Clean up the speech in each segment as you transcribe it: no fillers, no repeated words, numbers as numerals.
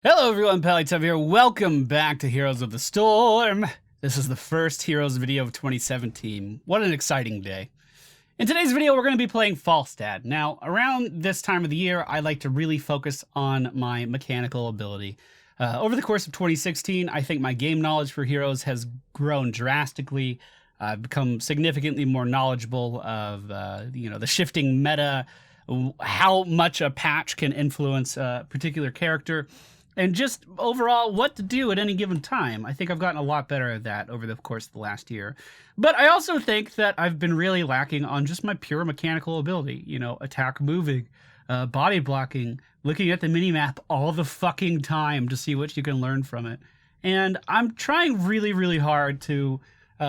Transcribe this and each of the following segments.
Hello everyone, Palitub here. Welcome back to Heroes of the Storm. This is the first Heroes video of 2017. What an exciting day. In today's video, we're going to be playing Falstad. Now, around this time of the year, I like to really focus on my mechanical ability. Over the course of 2016, I think my game knowledge for Heroes has grown drastically. I've become significantly more knowledgeable of the shifting meta, how much a patch can influence a particular character, and just overall what to do at any given time. I think I've gotten a lot better at that over the course of the last year. But I also think that I've been really lacking on just my pure mechanical ability. You know, attack moving, body blocking, looking at the minimap all the fucking time to see what you can learn from it. And I'm trying really, really hard to,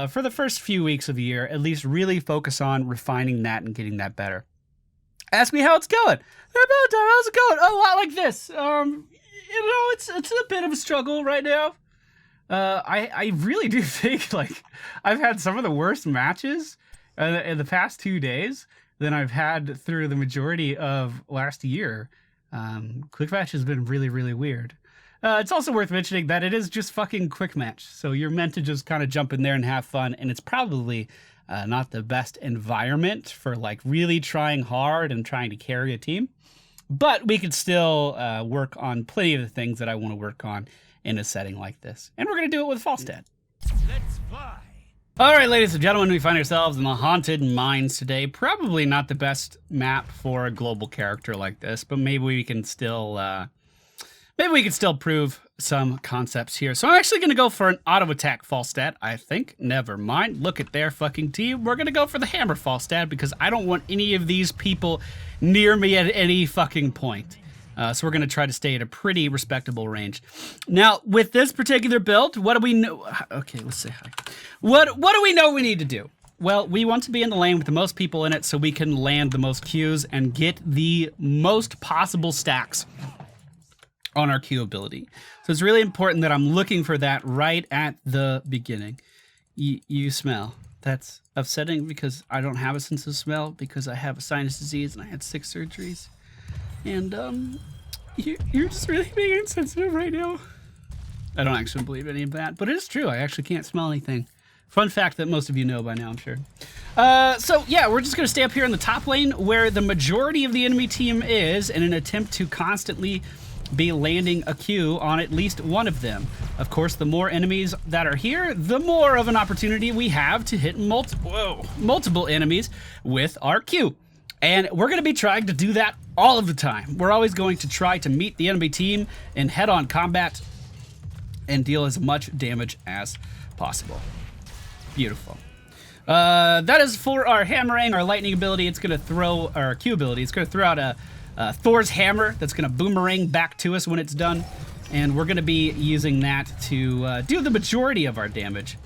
for the first few weeks of the year, at least really focus on refining that and getting that better. Ask me how it's going. How's it going? Oh, a lot like this. It's a bit of a struggle right now. I really do think, like, I've had some of the worst matches in the past 2 days than I've had through the majority of last year. Quick match has been really, really weird. It's also worth mentioning that it is just fucking quick match, so you're meant to just kind of jump in there and have fun, and it's probably not the best environment for, like, really trying hard and trying to carry a team. But we could still work on plenty of the things that I want to work on in a setting like this. And we're going to do it with Falstad. Let's fly. All right, ladies and gentlemen, we find ourselves in the Haunted Mines today. Probably not the best map for a global character like this, but maybe we can still prove some concepts here. So I'm actually going to go for an auto attack Falstad, I think. Never mind. Look at their fucking team. We're going to go for the hammer Falstad because I don't want any of these people near me at any fucking point. So we're going to try to stay at a pretty respectable range. Now, with this particular build, what do we know? Okay, let's say hi. What do we know we need to do? Well, we want to be in the lane with the most people in it so we can land the most Qs and get the most possible stacks on our Q ability. So it's really important that I'm looking for that right at the beginning. You smell. That's upsetting because I don't have a sense of smell because I have a sinus disease and I had 6 surgeries. And you're just really being insensitive right now. I don't actually believe any of that, but it is true. I actually can't smell anything. Fun fact that most of you know by now, I'm sure. So yeah, we're just gonna stay up here in the top lane where the majority of the enemy team is in an attempt to constantly be landing a Q on at least one of them. Of course, the more enemies that are here, the more of an opportunity we have to hit multiple enemies with our Q. And we're going to be trying to do that all of the time. We're always going to try to meet the enemy team in head-on combat and deal as much damage as possible. Beautiful. That is for our hammering, our lightning ability. It's going to throw our Q ability. It's going to throw out a Thor's hammer that's going to boomerang back to us when it's done, and we're going to be using that to do the majority of our damage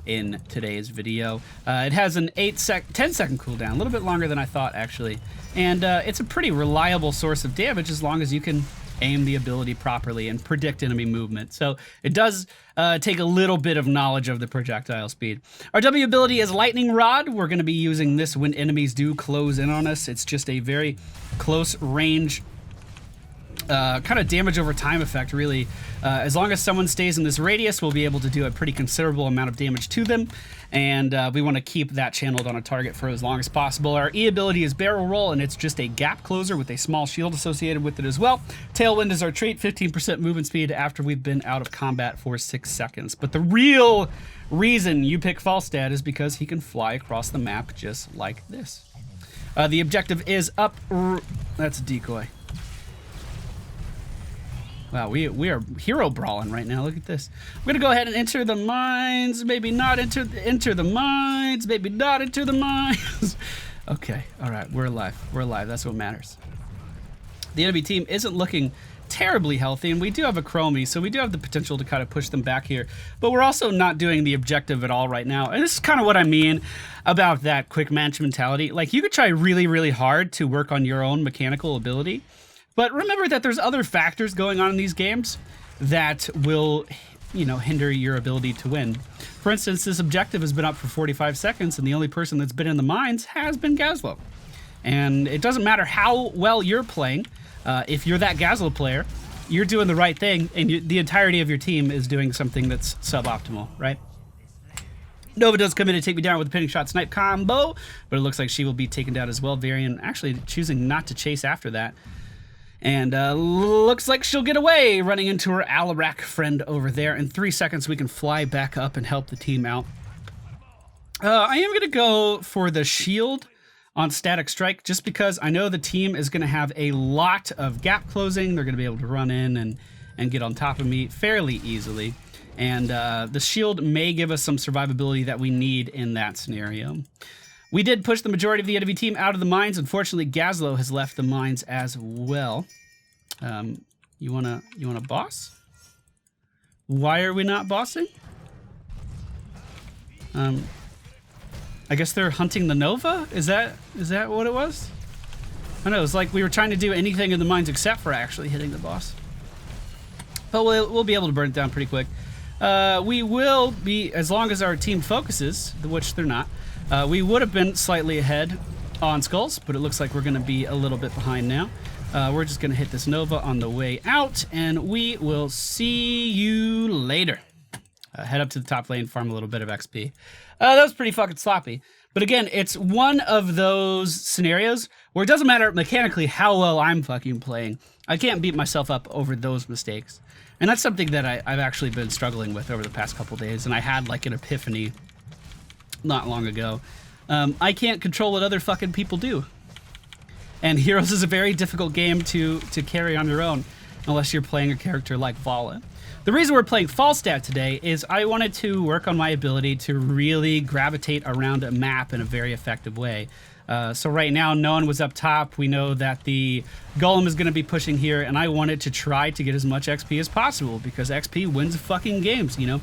in today's video. It has an 10-second cooldown, a little bit longer than I thought actually, and it's a pretty reliable source of damage as long as you can aim the ability properly and predict enemy movement. So it does take a little bit of knowledge of the projectile speed. Our W ability is Lightning Rod. We're going to be using this when enemies do close in on us. It's just a very close range kind of damage over time effect, really. As long as someone stays in this radius, we'll be able to do a pretty considerable amount of damage to them, and we want to keep that channeled on a target for as long as possible. Our E ability is Barrel Roll, and it's just a gap closer with a small shield associated with it as well. Tailwind is our trait, 15% movement speed after we've been out of combat for 6 seconds. But the real reason you pick Falstad is because he can fly across the map just like this. The objective is up. That's a decoy. Wow, we are hero brawling right now. Look at this. We're gonna go ahead and enter the mines. Maybe not enter the mines. Maybe not enter the mines. Okay, all right, we're alive. We're alive. That's what matters. The enemy team isn't looking terribly healthy, and we do have a chromie, so we do have the potential to kind of push them back here. But we're also not doing the objective at all right now. And this is kind of what I mean about that quick match mentality. Like, you could try really, really hard to work on your own mechanical ability, but remember that there's other factors going on in these games that will, hinder your ability to win. For instance, this objective has been up for 45 seconds, and the only person that's been in the mines has been Gazlo. And it doesn't matter how well you're playing, if you're that Gazlo player, you're doing the right thing, and the entirety of your team is doing something that's suboptimal, right? Nova does come in to take me down with a pinning shot snipe combo, but it looks like she will be taken down as well. Varian actually choosing not to chase after that. And looks like she'll get away, running into her Alarak friend over there. In 3 seconds, we can fly back up and help the team out. I am going to go for the shield on Static Strike, just because I know the team is going to have a lot of gap closing. They're going to be able to run in and get on top of me fairly easily. And the shield may give us some survivability that we need in that scenario. We did push the majority of the enemy team out of the mines. Unfortunately, Gazlo has left the mines as well. You wanna boss? Why are we not bossing? I guess they're hunting the Nova? Is that what it was? I don't know, it's like we were trying to do anything in the mines except for actually hitting the boss. But we'll be able to burn it down pretty quick. We will be, as long as our team focuses, which they're not, we would have been slightly ahead on skulls, but it looks like we're going to be a little bit behind now. We're just going to hit this Nova on the way out, and we will see you later. Head up to the top lane, farm a little bit of XP. That was pretty fucking sloppy. But again, it's one of those scenarios where it doesn't matter mechanically how well I'm fucking playing. I can't beat myself up over those mistakes. And that's something that I've actually been struggling with over the past couple days, and I had like an epiphany not long ago. I can't control what other fucking people do. And Heroes is a very difficult game to carry on your own, unless you're playing a character like Vala. The reason we're playing Falstad today is I wanted to work on my ability to really gravitate around a map in a very effective way. So right now, no one was up top. We know that the Golem is going to be pushing here, and I wanted to try to get as much XP as possible, because XP wins fucking games, you know?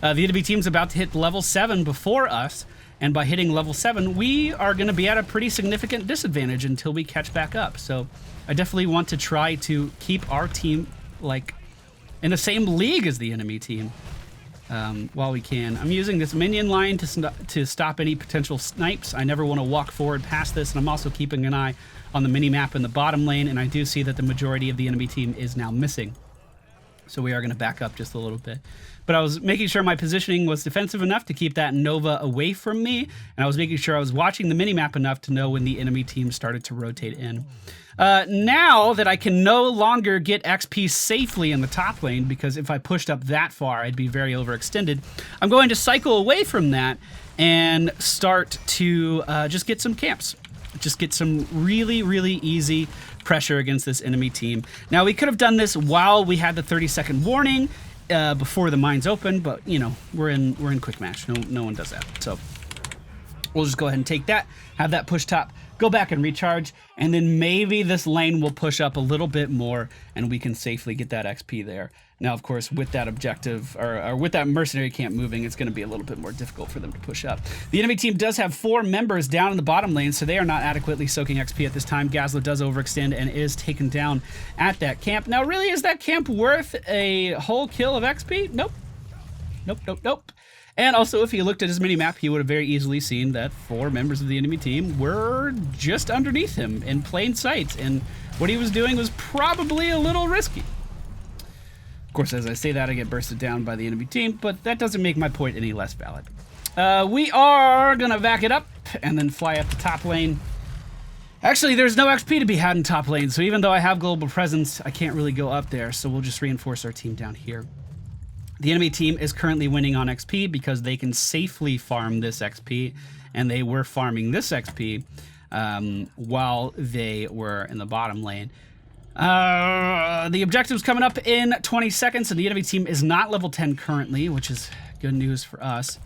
The enemy team's about to hit level 7 before us, and by hitting level 7, we are going to be at a pretty significant disadvantage until we catch back up. So I definitely want to try to keep our team, like, in the same league as the enemy team while we can. I'm using this minion line to stop any potential snipes. I never want to walk forward past this, and I'm also keeping an eye on the mini-map in the bottom lane, and I do see that the majority of the enemy team is now missing. So we are going to back up just a little bit. But I was making sure my positioning was defensive enough to keep that Nova away from me, and I was making sure I was watching the mini-map enough to know when the enemy team started to rotate in. Now that I can no longer get XP safely in the top lane, because if I pushed up that far, I'd be very overextended, I'm going to cycle away from that and start to just get some camps. Just get some really, really easy pressure against this enemy team. Now, we could have done this while we had the 30-second warning before the mines open, but, you know, we're in quick match. No one does that. So we'll just go ahead and take that, have that push top, go back and recharge, and then maybe this lane will push up a little bit more and we can safely get that XP there. Now, of course, with that objective, or with that mercenary camp moving, it's going to be a little bit more difficult for them to push up. The enemy team does have 4 members down in the bottom lane, so they are not adequately soaking XP at this time. Gazlo does overextend and is taken down at that camp. Now, really, is that camp worth a whole kill of XP? Nope. Nope, nope, nope. And also, if he looked at his mini-map, he would have very easily seen that 4 members of the enemy team were just underneath him in plain sight, and what he was doing was probably a little risky. Of course, as I say that, I get bursted down by the enemy team, but that doesn't make my point any less valid. We are going to back it up and then fly up the top lane. Actually, there's no XP to be had in top lane, so even though I have global presence, I can't really go up there, so we'll just reinforce our team down here. The enemy team is currently winning on XP because they can safely farm this XP, and they were farming this XP while they were in the bottom lane. The objective's coming up in 20 seconds, and the enemy team is not level 10 currently, which is good news for us.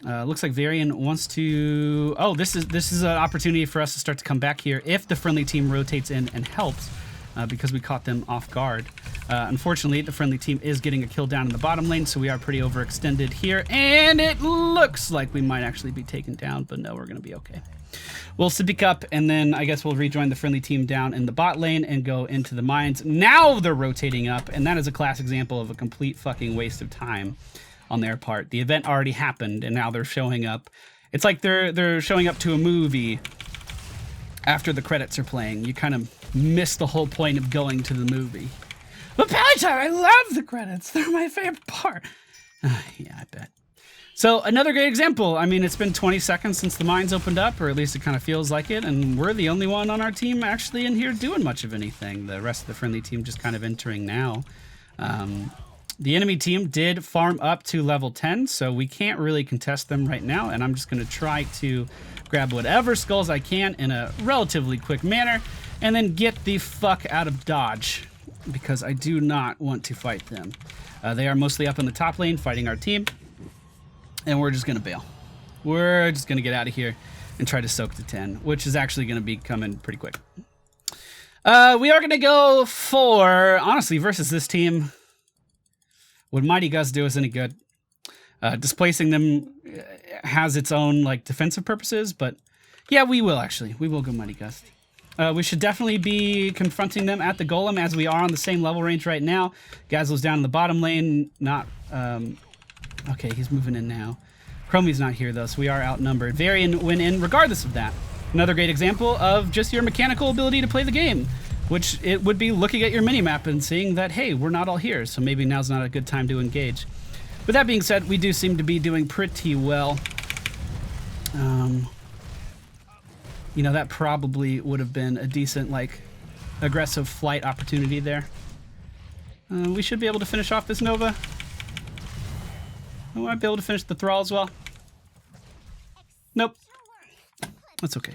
Looks like Varian wants to... Oh, this is an opportunity for us to start to come back here if the friendly team rotates in and helps, because we caught them off guard. Unfortunately, the friendly team is getting a kill down in the bottom lane, so we are pretty overextended here, and it looks like we might actually be taken down, but no, we're going to be okay. We'll speak up, and then I guess we'll rejoin the friendly team down in the bot lane and go into the mines. Now they're rotating up, and that is a class example of a complete fucking waste of time on their part. The event already happened, and now they're showing up. It's like they're showing up to a movie after the credits are playing. You kind of miss the whole point of going to the movie. But Pally Time, I love the credits. They're my favorite part. Yeah, I bet. So another great example. I mean, it's been 20 seconds since the mines opened up, or at least it kind of feels like it, and we're the only one on our team actually in here doing much of anything. The rest of the friendly team just kind of entering now. The enemy team did farm up to level 10, so we can't really contest them right now, and I'm just going to try to grab whatever skulls I can in a relatively quick manner, and then get the fuck out of dodge, because I do not want to fight them. They are mostly up in the top lane fighting our team. And we're just going to bail. We're just going to get out of here and try to soak the 10, which is actually going to be coming pretty quick. We are going to go for, honestly, versus this team. Would Mighty Gust do us any good? Displacing them has its own like defensive purposes, but yeah, we will actually. We will go Mighty Gust. We should definitely be confronting them at the Golem as we are on the same level range right now. Gazlo's down in the bottom lane, not... Okay, he's moving in now. Chromie's not here, though, so we are outnumbered. Varian went in regardless of that. Another great example of just your mechanical ability to play the game, which it would be looking at your minimap and seeing that, hey, we're not all here, so maybe now's not a good time to engage. With that being said, we do seem to be doing pretty well. You know, that probably would have been a decent, like, aggressive flight opportunity there. We should be able to finish off this Nova. I might be able to finish the Thrall as well. Nope. That's okay.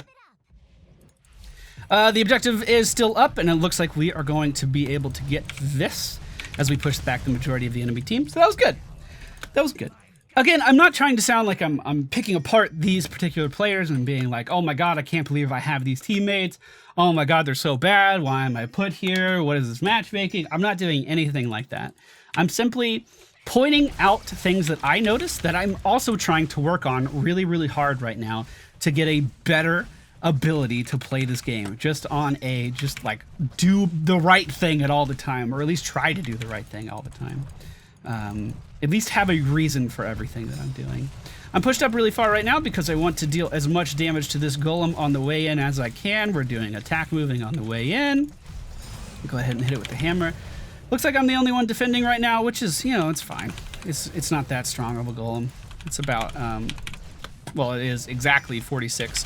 The objective is still up, and it looks like we are going to be able to get this as we push back the majority of the enemy team. So that was good. That was good. Again, I'm not trying to sound like I'm picking apart these particular players and being like, oh my god, I can't believe I have these teammates. Oh my god, they're so bad. Why am I put here? What is this matchmaking? I'm not doing anything like that. I'm simply pointing out things that I noticed that I'm also trying to work on really, really hard right now to get a better ability to play this game. Just like do the right thing at all the time, or at least try to do the right thing all the time. At least have a reason for everything that I'm doing. I'm pushed up really far right now because I want to deal as much damage to this golem on the way in as I can. We're doing attack moving on the way in. Go ahead and hit it with the hammer. Looks like I'm the only one defending right now, which is, you know, it's fine. It's not that strong of a golem. It's about, well, it is exactly 46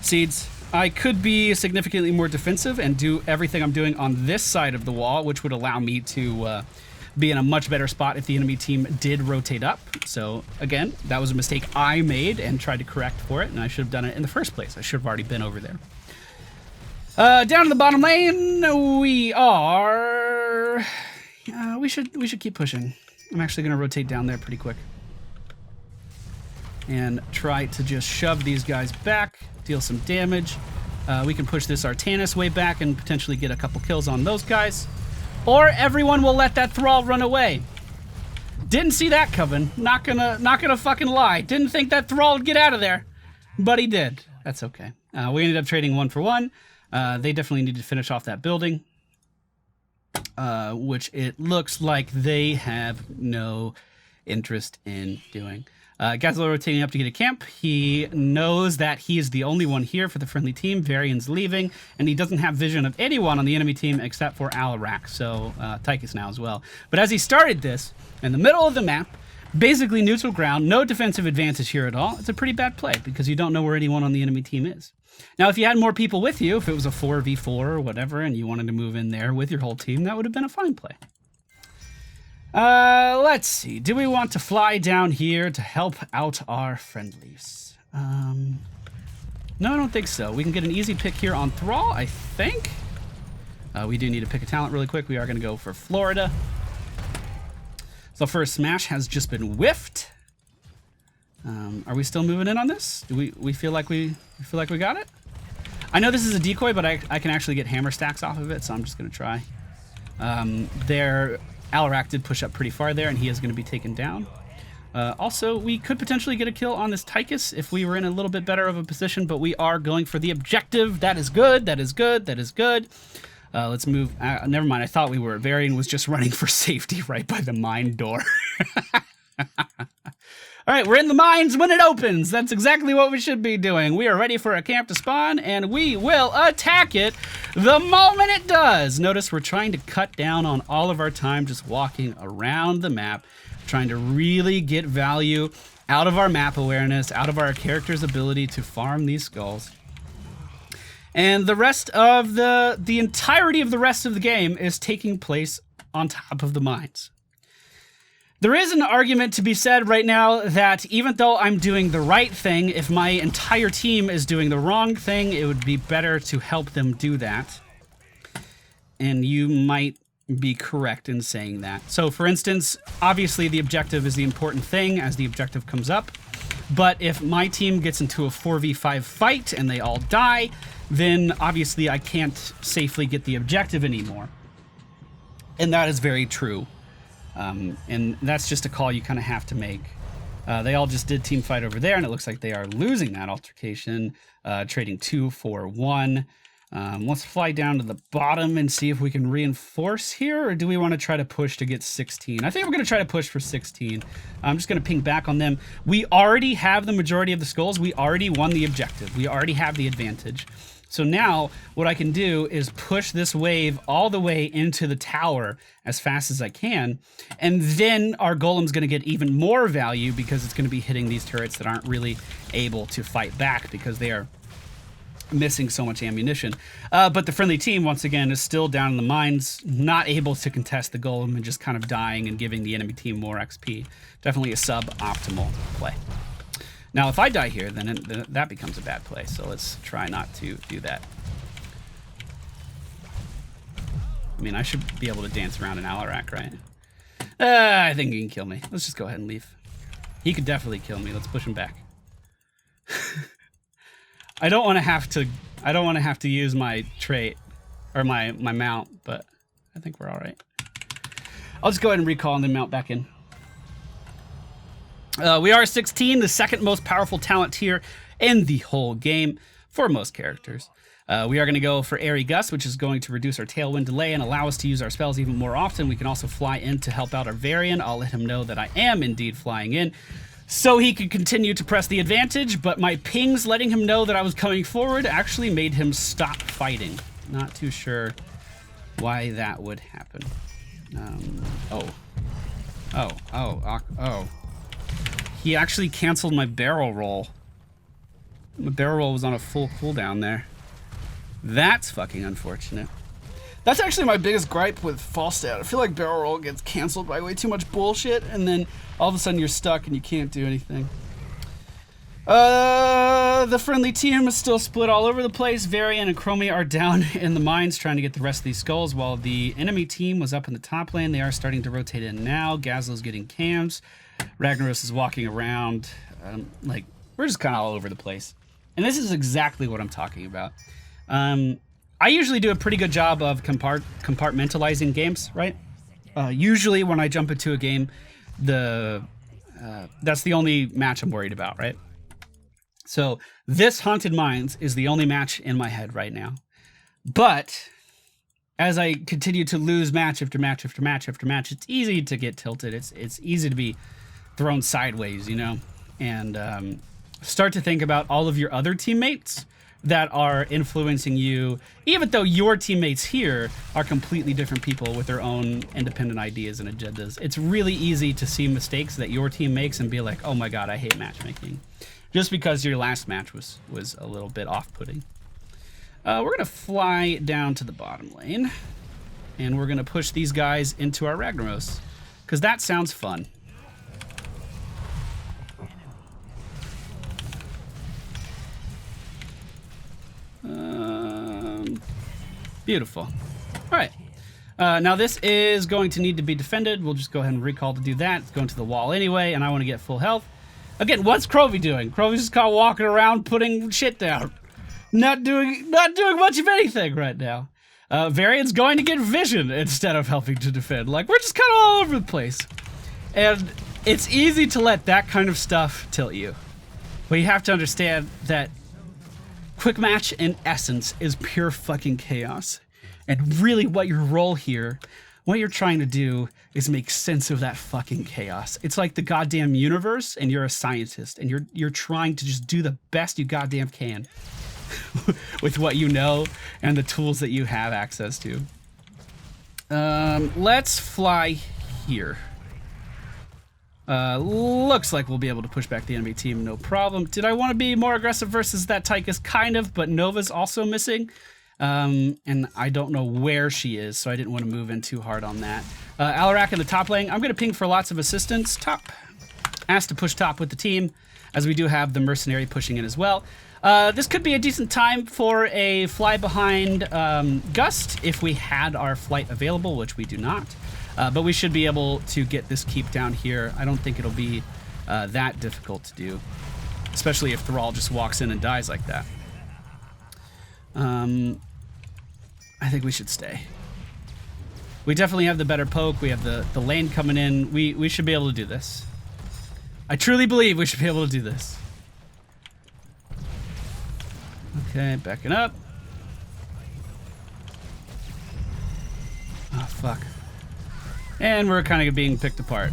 seeds. I could be significantly more defensive and do everything I'm doing on this side of the wall, which would allow me to be in a much better spot if the enemy team did rotate up. So, again, that was a mistake I made and tried to correct for it, and I should have done it in the first place. I should have already been over there. Down to the bottom lane, we are... we should keep pushing. I'm actually going to rotate down there pretty quick. And try to just shove these guys back, deal some damage. We can push this Artanis way back and potentially get a couple kills on those guys. Or everyone will let that Thrall run away. Didn't see that coming. Not gonna fucking lie. Didn't think that Thrall would get out of there. But he did. That's okay. We ended up trading 1 for 1. They definitely need to finish off that building, which it looks like they have no interest in doing. Gazlo rotating up to get a camp. He knows that he is the only one here for the friendly team. Varian's leaving, and he doesn't have vision of anyone on the enemy team except for Alarak, so Tychus now as well. But as he started this, in the middle of the map, basically neutral ground, no defensive advantage here at all, it's a pretty bad play because you don't know where anyone on the enemy team is. Now, if you had more people with you, if it was a 4v4 or whatever, and you wanted to move in there with your whole team, that would have been a fine play. Let's see. Do we want to fly down here to help out our friendlies? No, I don't think so. We can get an easy pick here on Thrall, I think. We do need to pick a talent really quick. We are going to go for Florida. So first smash has just been whiffed. Are we still moving in on this? Do we feel like we got it? I know this is a decoy, but I can actually get hammer stacks off of it, so I'm just going to try. Alarak did push up pretty far there, and he is going to be taken down. Also, we could potentially get a kill on this Tychus if we were in a little bit better of a position, but we are going for the objective. That is good. That is good. That is good. Let's move. Never mind. I thought we were. Varian was just running for safety right by the mine door. All right, we're in the mines when it opens. That's exactly what we should be doing. We are ready for a camp to spawn, and we will attack it the moment it does. Notice we're trying to cut down on all of our time just walking around the map, trying to really get value out of our map awareness, out of our character's ability to farm these skulls. And the rest of the entirety of the rest of the game is taking place on top of the mines. There is an argument to be said right now that even though I'm doing the right thing, if my entire team is doing the wrong thing, it would be better to help them do that. And you might be correct in saying that. So for instance, obviously the objective is the important thing as the objective comes up. But if my team gets into a 4v5 fight and they all die, then obviously I can't safely get the objective anymore. And that is very true. And that's just a call you kind of have to make. They all just did team fight over there, and it looks like they are losing that altercation, trading 2 for 1. Let's fly down to the bottom and see if we can reinforce here, or do we want to try to push to get 16? I think we're going to try to push for 16. I'm just going to ping back on them. We already have the majority of the skulls. We already won the objective. We already have the advantage. So now what I can do is push this wave all the way into the tower as fast as I can. And then our golem's going to get even more value because it's going to be hitting these turrets that aren't really able to fight back because they are missing so much ammunition. But the friendly team, once again, is still down in the mines, not able to contest the golem and just kind of dying and giving the enemy team more XP. Definitely a suboptimal play. Now, if I die here, then that becomes a bad play, so let's try not to do that. I mean, I should be able to dance around an Alarak, right? I think he can kill me. Let's just go ahead and leave. He could definitely kill me. Let's push him back. I don't want to have to use my trait or my mount, but I think we're all right. I'll just go ahead and recall and then mount back in. We are 16, the second most powerful talent tier in the whole game for most characters. We are going to go for Airy Gust, which is going to reduce our tailwind delay and allow us to use our spells even more often. We can also fly in to help out our Varian. I'll let him know that I am indeed flying in, so he could continue to press the advantage, but my pings letting him know that I was coming forward actually made him stop fighting. Not too sure why that would happen. Oh. He actually canceled my barrel roll. My barrel roll was on a full cooldown there. That's fucking unfortunate. That's actually my biggest gripe with Falstad. I feel like barrel roll gets canceled by way too much bullshit, and then all of a sudden you're stuck and you can't do anything. The friendly team is still split all over the place. Varian and Chromie are down in the mines trying to get the rest of these skulls, while the enemy team was up in the top lane. They are starting to rotate in now. Gazlo's getting cams. Ragnaros is walking around. Like, we're just kind of all over the place. And this is exactly what I'm talking about. I usually do a pretty good job of compartmentalizing games, right? Usually when I jump into a game, that's the only match I'm worried about, right? So this Haunted Mines is the only match in my head right now. But as I continue to lose match after match after match after match, it's easy to get tilted. It's easy to be thrown sideways, you know? And start to think about all of your other teammates that are influencing you, even though your teammates here are completely different people with their own independent ideas and agendas. It's really easy to see mistakes that your team makes and be like, oh my god, I hate matchmaking. Just because your last match was a little bit off-putting. We're going to fly down to the bottom lane, and we're going to push these guys into our Ragnaros, because that sounds fun. Beautiful. All right. Now this is going to need to be defended. We'll just go ahead and recall to do that. It's going to the wall anyway, and I want to get full health. Again, what's Crovey doing? Crovey's just kind of walking around putting shit down. Not doing much of anything right now. Varian's going to get vision instead of helping to defend. Like, we're just kind of all over the place. And it's easy to let that kind of stuff tilt you. But you have to understand that quick match in essence is pure fucking chaos. And really what your role here what you're trying to do is make sense of that fucking chaos. It's like the goddamn universe, and you're a scientist, and you're trying to just do the best you goddamn can with what you know and the tools that you have access to. Let's fly here. Looks like we'll be able to push back the enemy team, no problem. Did I want to be more aggressive versus that Tychus? Kind of, but Nova's also missing. And I don't know where she is, so I didn't want to move in too hard on that. Alarak in the top lane. I'm going to ping for lots of assistance. Top. Asked to push top with the team, as we do have the mercenary pushing in as well. This could be a decent time for a fly behind Gust if we had our flight available, which we do not. But we should be able to get this keep down here. I don't think it'll be that difficult to do, especially if Thrall just walks in and dies like that. I think we should stay. We definitely have the better poke. We have the lane coming in. We should be able to do this. I truly believe we should be able to do this. Okay, backing up. Oh, fuck. And we're kind of being picked apart.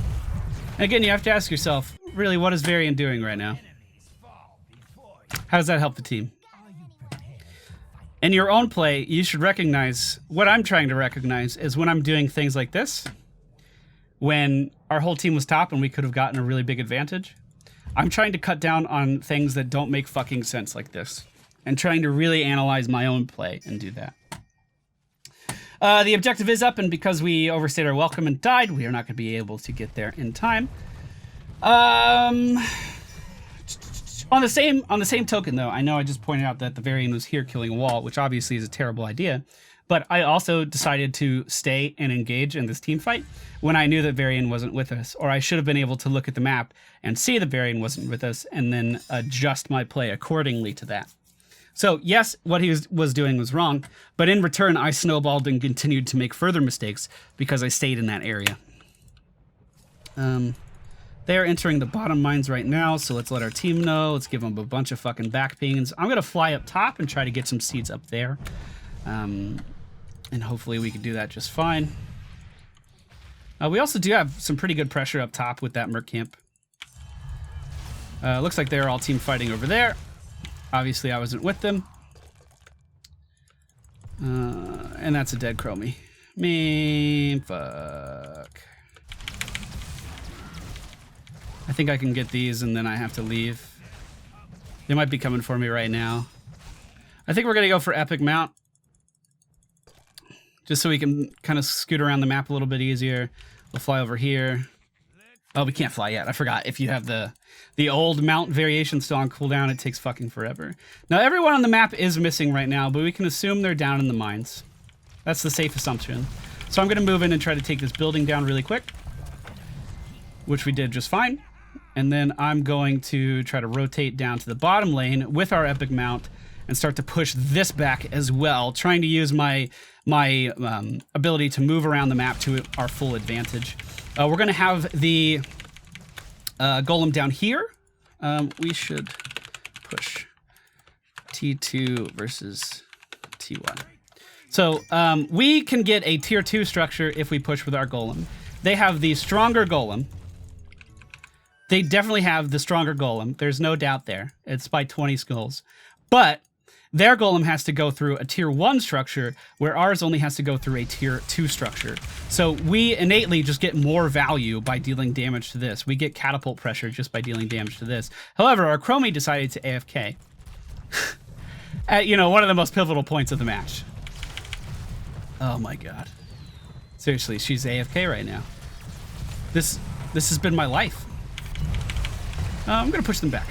And again, you have to ask yourself, really, what is Varian doing right now? How does that help the team? In your own play, you should recognize, what I'm trying to recognize is when I'm doing things like this, when our whole team was top and we could have gotten a really big advantage, I'm trying to cut down on things that don't make fucking sense like this, and trying to really analyze my own play and do that. The objective is up, and because we overstayed our welcome and died, we are not going to be able to get there in time. On the same token, though, I know I just pointed out that the Varian was here killing a wall, which obviously is a terrible idea. But I also decided to stay and engage in this team fight when I knew that Varian wasn't with us, or I should have been able to look at the map and see that Varian wasn't with us, and then adjust my play accordingly to that. So yes, what he was doing was wrong, but in return, I snowballed and continued to make further mistakes because I stayed in that area. They are entering the bottom mines right now, so let's let our team know. Let's give them a bunch of fucking back pings. I'm going to fly up top and try to get some seeds up there. And hopefully we can do that just fine. We also do have some pretty good pressure up top with that Merc camp. Looks like they're all team fighting over there. Obviously, I wasn't with them. And that's a dead Chromie. Fuck. I think I can get these and then I have to leave. They might be coming for me right now. I think we're going to go for Epic Mount. Just so we can kind of scoot around the map a little bit easier. We'll fly over here. Oh, we can't fly yet. I forgot. If you have the old mount variation still on cooldown, it takes fucking forever. Now, everyone on the map is missing right now, but we can assume they're down in the mines. That's the safe assumption. So I'm going to move in and try to take this building down really quick, which we did just fine. And then I'm going to try to rotate down to the bottom lane with our Epic Mount and start to push this back as well, trying to use my ability to move around the map to our full advantage. We're going to have the golem down here. We should push T2 versus T1. So we can get a tier 2 structure if we push with our golem. They have the stronger golem. They definitely have the stronger golem. There's no doubt there. It's by 20 skulls. But their golem has to go through a tier 1 structure, where ours only has to go through a tier 2 structure. So we innately just get more value by dealing damage to this. We get catapult pressure just by dealing damage to this. However, our Chromie decided to AFK. At, you know, one of the most pivotal points of the match. Oh my god. Seriously, she's AFK right now. This has been my life. I'm gonna push them back.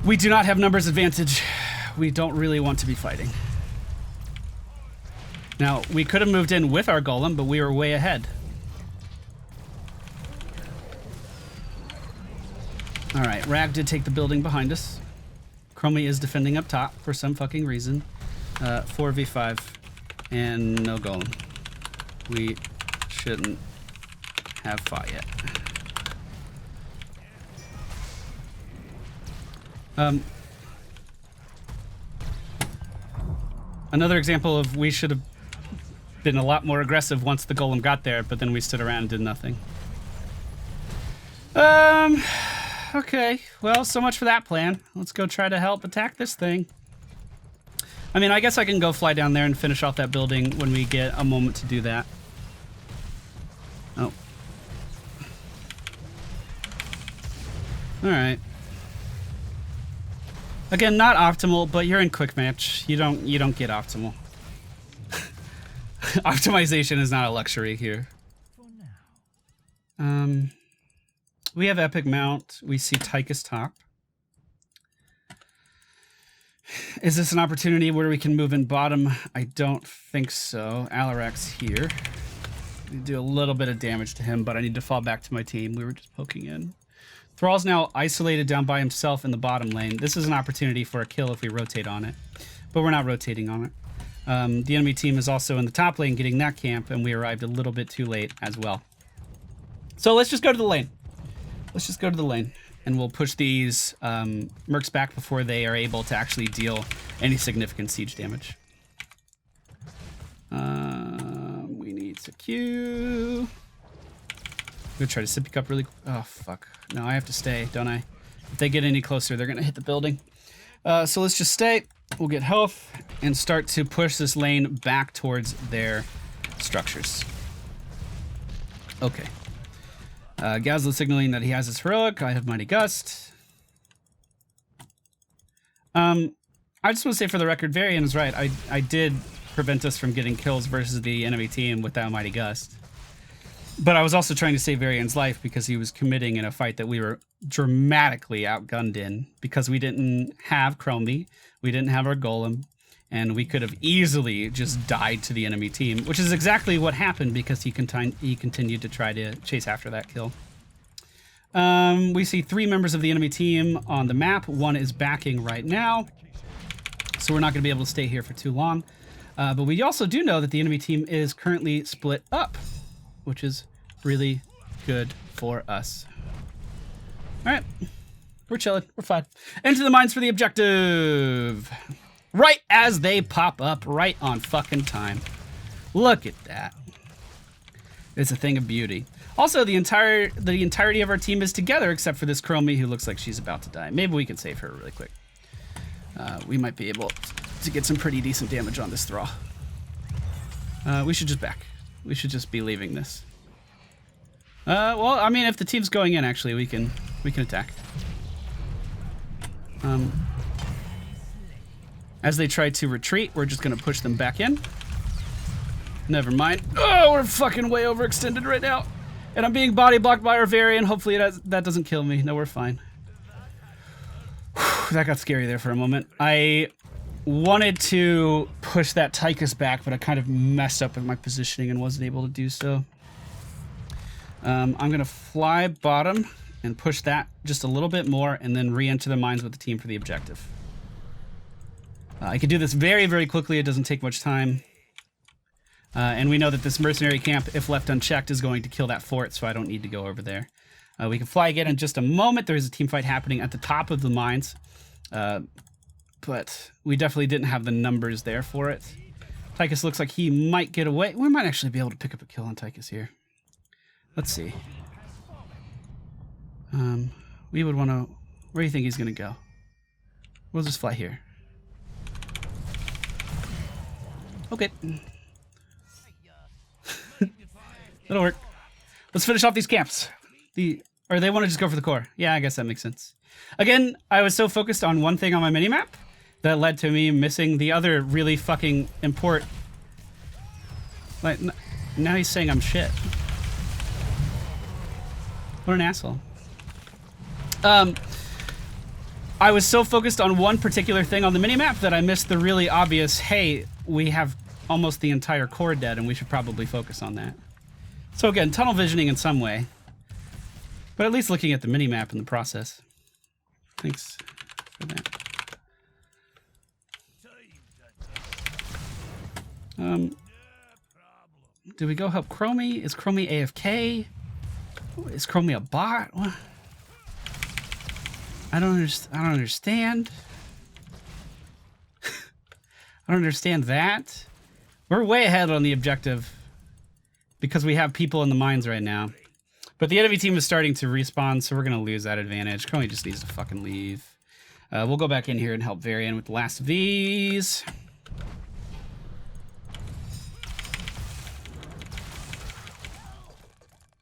We do not have numbers advantage. We don't really want to be fighting. Now, we could have moved in with our golem, but we were way ahead. All right, Rag did take the building behind us. Chromie is defending up top for some fucking reason. 4v5 and no golem. We shouldn't have fought yet. Another example of we should have been a lot more aggressive once the golem got there, but then we stood around and did nothing. Okay. Well, so much for that plan. Let's go try to help attack this thing. I mean, I guess I can go fly down there and finish off that building when we get a moment to do that. Oh. Alright. Again, not optimal, but you're in quick match. You don't get optimal. Optimization is not a luxury here. We have epic mount. We see Tychus top. Is this an opportunity where we can move in bottom? I don't think so. Alarak's here. We do a little bit of damage to him, but I need to fall back to my team. We were just poking in. Thrall's now isolated down by himself in the bottom lane. This is an opportunity for a kill if we rotate on it, but we're not rotating on it. The enemy team is also in the top lane getting that camp, and we arrived a little bit too late as well. So let's just go to the lane. Let's just go to the lane, and we'll push these mercs back before they are able to actually deal any significant siege damage. We need to queue. I'm gonna try to sippy cup really. Oh fuck! No, I have to stay, don't I? If they get any closer, they're gonna hit the building. So let's just stay. We'll get health and start to push this lane back towards their structures. Okay. Gazla signaling that he has his heroic. I have Mighty Gust. I just want to say for the record, Varian is right. I did prevent us from getting kills versus the enemy team with that Mighty Gust. But I was also trying to save Varian's life because he was committing in a fight that we were dramatically outgunned in because we didn't have Chromie, we didn't have our Golem, and we could have easily just died to the enemy team, which is exactly what happened because he continued to try to chase after that kill. We see 3 members of the enemy team on the map. 1 is backing right now, so we're not going to be able to stay here for too long. But we also do know that the enemy team is currently split up, which is really good for us. All right, we're chilling, we're fine. Into the mines for the objective. Right as they pop up, right on fucking time. Look at that. It's a thing of beauty. Also, the entirety of our team is together except for this Chromie who looks like she's about to die. Maybe we can save her really quick. We might be able to get some pretty decent damage on this Thrall. We should just back. We should just be leaving this. Well, I mean, if the team's going in, actually, we can attack. As they try to retreat, we're just gonna push them back in. Never mind. Oh, we're fucking way overextended right now. And I'm being body blocked by our Varian. Hopefully that doesn't kill me. No, we're fine. Whew, that got scary there for a moment. I wanted to push that Tychus back, but I kind of messed up in my positioning and wasn't able to do so. I'm gonna fly bottom and push that just a little bit more and then re-enter the mines with the team for the objective. I can do this very, very quickly. It doesn't take much time. And we know that this mercenary camp, if left unchecked, is going to kill that fort, so I don't need to go over there. We can fly again in just a moment. There is a team fight happening at the top of the mines. But we definitely didn't have the numbers there for it. Tychus looks like he might get away. We might actually be able to pick up a kill on Tychus here. Let's see. We would want to... Where do you think he's going to go? We'll just fly here. Okay. That'll work. Let's finish off these camps. Or they want to just go for the core. Yeah, I guess that makes sense. Again, I was so focused on one thing on my minimap that led to me missing the other really fucking important... Like, now he's saying I'm shit. What an asshole. I was so focused on one particular thing on the minimap that I missed the really obvious, hey, we have almost the entire core dead and we should probably focus on that. So again, tunnel visioning in some way, but at least looking at the minimap in the process. Thanks for that. Do we go help Chromie? Is Chromie AFK? Is Chromie a bot? What? I don't understand. I don't understand that. We're way ahead on the objective because we have people in the mines right now. But the enemy team is starting to respawn, so we're going to lose that advantage. Crowley just needs to fucking leave. We'll go back in here and help Varian with the last of these.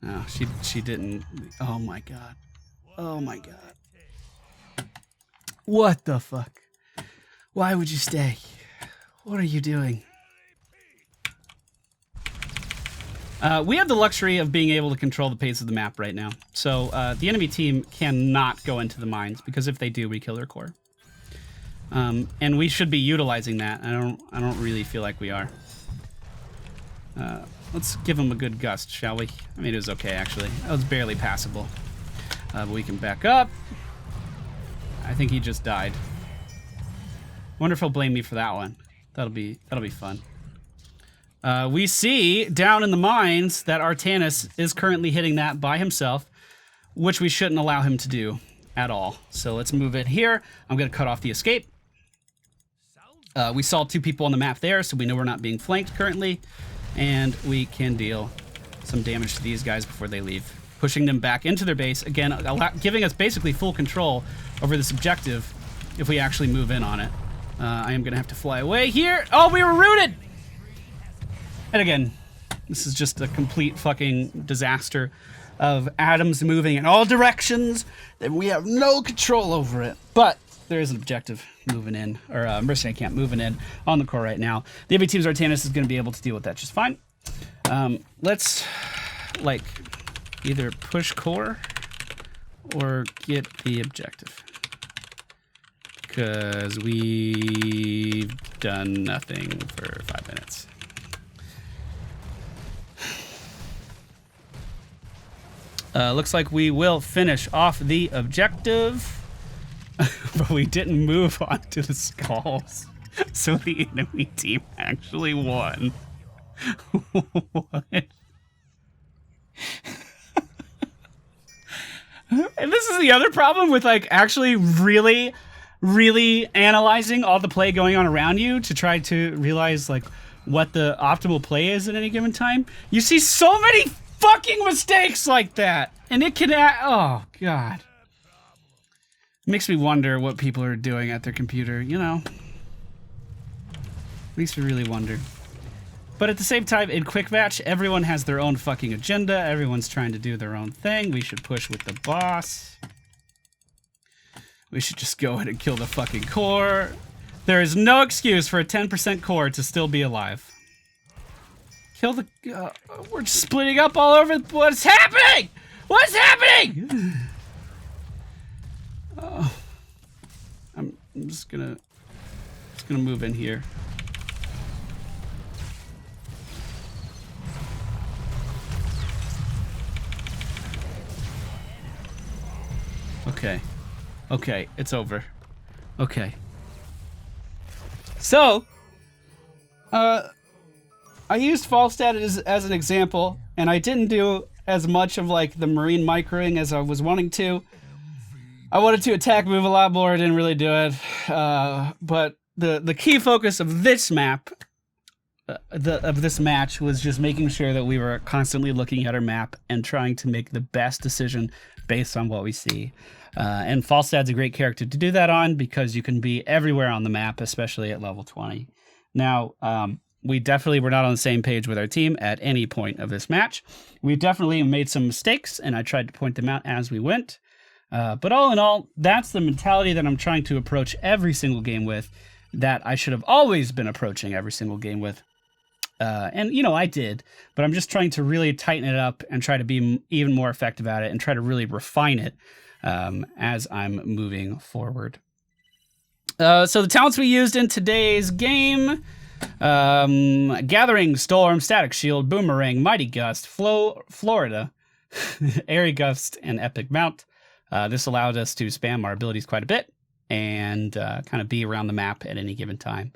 Oh, she didn't. Oh my god. Oh my god. What the fuck? Why would you stay? What are you doing? We have the luxury of being able to control the pace of the map right now. So the enemy team cannot go into the mines because if they do, we kill their core. And we should be utilizing that. I don't really feel like we are. Let's give them a good gust, shall we? I mean, it was okay actually. That was barely passable. But we can back up. I think he just died. Wonder if he'll blame me for that one. That'll be fun. We see down in the mines that Artanis is currently hitting that by himself, which we shouldn't allow him to do at all. So let's move it here. I'm going to cut off the escape. We saw 2 people on the map there, so we know we're not being flanked currently. And we can deal some damage to these guys before they leave. Pushing them back into their base, again, giving us basically full control over this objective if we actually move in on it. I am going to have to fly away here. Oh, we were rooted! And again, this is just a complete fucking disaster of atoms moving in all directions, and we have no control over it. But there is an objective moving in, or mercenary camp moving in on the core right now. The enemy team's Artanis is going to be able to deal with that just fine. Let's, like, either push core or get the objective. Because we've done nothing for 5 minutes. Looks like we will finish off the objective, but we didn't move on to the skulls, so the enemy team actually won. What? And this is the other problem with like actually really analyzing all the play going on around you to try to realize like what the optimal play is at any given time. You see so many fucking mistakes like that, and it can oh god, makes me wonder what people are doing at their computer, you know. Makes me really wonder. But at the same time, in quick match, everyone has their own fucking agenda. Everyone's trying to do their own thing. We should push with the boss. We should just go ahead and kill the fucking core. There is no excuse for a 10% core to still be alive. Kill the... we're just splitting up all over... What's happening? What's happening? I'm just gonna move in here. Okay. Okay, it's over. Okay. So, I used Falstad as an example, and I didn't do as much of like the marine microing as I was wanting to. I wanted to attack move a lot more, I didn't really do it. But the key focus of this map, of this match, was just making sure that we were constantly looking at our map and trying to make the best decision based on what we see. And Falstad's a great character to do that on because you can be everywhere on the map, especially at level 20. Now, we definitely were not on the same page with our team at any point of this match. We definitely made some mistakes, and I tried to point them out as we went. But all in all, that's the mentality that I'm trying to approach every single game with, that I should have always been approaching every single game with. And, you know, I did, but I'm just trying to really tighten it up and try to be even more effective at it and try to really refine it as I'm moving forward. So the talents we used in today's game, Gathering Storm, Static Shield, Boomerang, Mighty Gust, Florida, Airy Gust, and Epic Mount. This allowed us to spam our abilities quite a bit and kind of be around the map at any given time.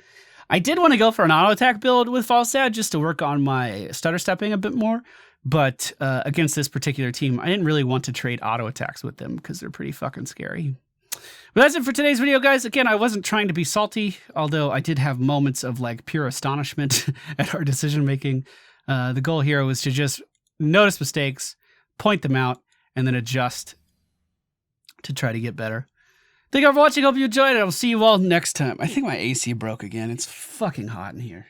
I did want to go for an auto attack build with Falstad just to work on my stutter stepping a bit more, but against this particular team, I didn't really want to trade auto attacks with them because they're pretty fucking scary. But that's it for today's video, guys. Again, I wasn't trying to be salty, although I did have moments of like pure astonishment at our decision making. The goal here was to just notice mistakes, point them out, and then adjust to try to get better. Thank you all for watching. Hope you enjoyed it. I will see you all next time. I think my AC broke again. It's fucking hot in here.